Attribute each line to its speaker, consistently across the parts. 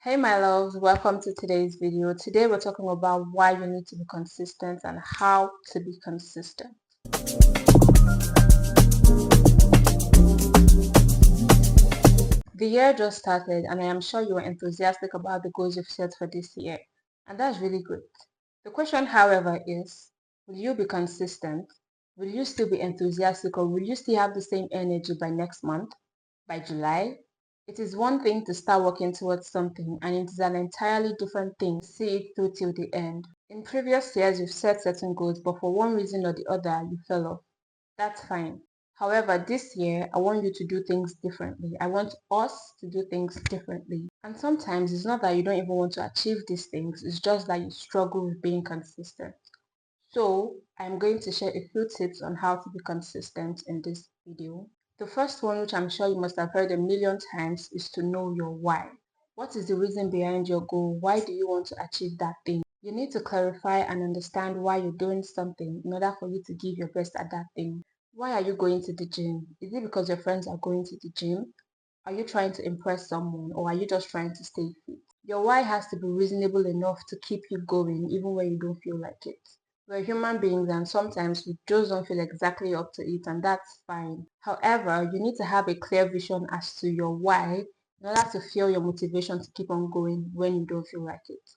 Speaker 1: Hey my loves, welcome to today's video. Today we're talking about why you need to be consistent and how to be consistent. The year just started and I am sure you are enthusiastic about the goals you've set for this year, and that's really good. The question, however, is will you be consistent? Will you still be enthusiastic, or will you still have the same energy by next month, by July? It is one thing to start working towards something, and it is an entirely different thing to see it through till the end. In previous years, you've set certain goals, but for one reason or the other, you fell off. That's fine. However, this year, I want you to do things differently. I want us to do things differently. And sometimes it's not that you don't even want to achieve these things, it's just that you struggle with being consistent. So, I'm going to share a few tips on how to be consistent in this video. The first one, which I'm sure you must have heard a million times, is to know your why. What is the reason behind your goal? Why do you want to achieve that thing? You need to clarify and understand why you're doing something in order for you to give your best at that thing. Why are you going to the gym? Is it because your friends are going to the gym? Are you trying to impress someone, or are you just trying to stay fit? Your why has to be reasonable enough to keep you going even when you don't feel like it. We're human beings and sometimes we just don't feel exactly up to it, and that's fine. However, you need to have a clear vision as to your why in order to feel your motivation to keep on going when you don't feel like it.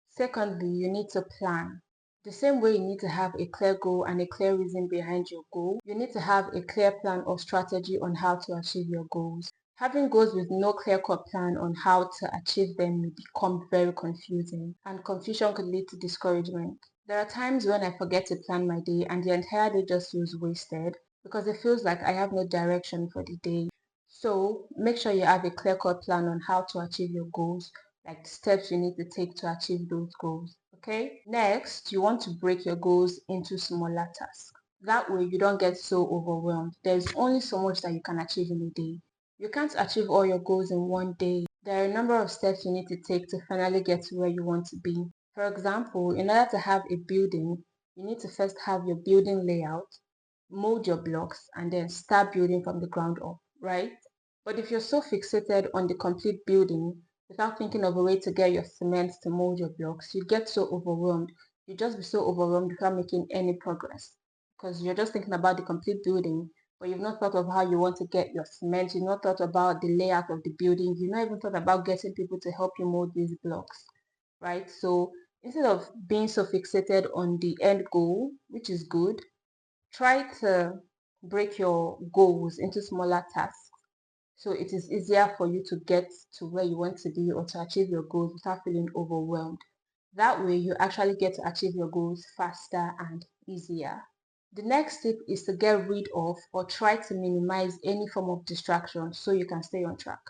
Speaker 1: Secondly, you need to plan. The same way you need to have a clear goal and a clear reason behind your goal, you need to have a clear plan or strategy on how to achieve your goals. Having goals with no clear-cut plan on how to achieve them may become very confusing, and confusion could lead to discouragement. There are times when I forget to plan my day and the entire day just feels wasted because it feels like I have no direction for the day. So make sure you have a clear-cut plan on how to achieve your goals, like the steps you need to take to achieve those goals. Okay? Next, you want to break your goals into smaller tasks. That way you don't get so overwhelmed. There's only so much that you can achieve in a day. You can't achieve all your goals in one day. There are a number of steps you need to take to finally get to where you want to be. For example, in order to have a building, you need to first have your building layout, mold your blocks, and then start building from the ground up, right? But if you're so fixated on the complete building without thinking of a way to get your cement to mold your blocks, you get so overwhelmed. You just be so overwhelmed without making any progress because you're just thinking about the complete building, but you've not thought of how you want to get your cement. You've not thought about the layout of the building. You've not even thought about getting people to help you mold these blocks, right? So instead of being so fixated on the end goal, which is good, try to break your goals into smaller tasks so it is easier for you to get to where you want to be or to achieve your goals without feeling overwhelmed. That way, you actually get to achieve your goals faster and easier. The next tip is to get rid of or try to minimize any form of distraction so you can stay on track.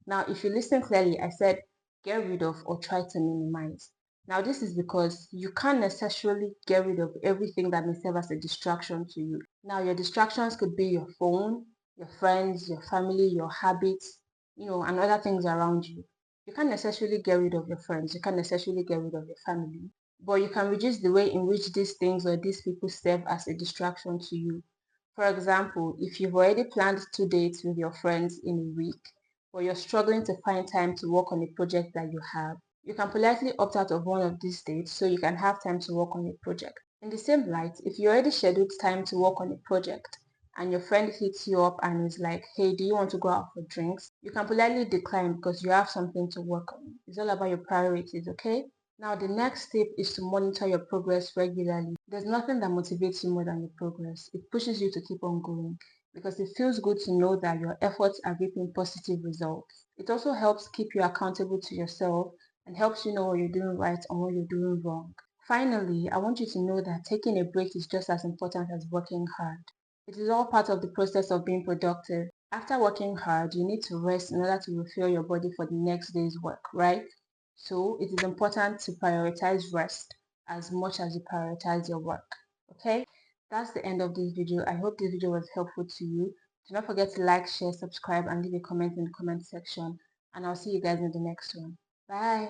Speaker 1: Now, if you listen clearly, I said get rid of or try to minimize. Now, this is because you can't necessarily get rid of everything that may serve as a distraction to you. Now, your distractions could be your phone, your friends, your family, your habits, and other things around you. You can't necessarily get rid of your friends, you can't necessarily get rid of your family, but you can reduce the way in which these things or these people serve as a distraction to you. For example, if you've already planned 2 dates with your friends in a week, but you're struggling to find time to work on a project that you have, you can politely opt out of one of these dates so you can have time to work on a project. In the same light, if you already scheduled time to work on a project and your friend hits you up and is like, hey, do you want to go out for drinks? You can politely decline because you have something to work on. It's all about your priorities, okay? Now, the next step is to monitor your progress regularly. There's nothing that motivates you more than your progress. It pushes you to keep on going because it feels good to know that your efforts are reaping positive results. It also helps keep you accountable to yourself and helps you know what you're doing right and what you're doing wrong. Finally, I want you to know that taking a break is just as important as working hard. It is all part of the process of being productive. After working hard, you need to rest in order to refuel your body for the next day's work, right? So it is important to prioritize rest as much as you prioritize your work. Okay? That's the end of this video. I hope this video was helpful to you. Do not forget to like, share, subscribe, and leave a comment in the comment section. And I'll see you guys in the next one. Bye.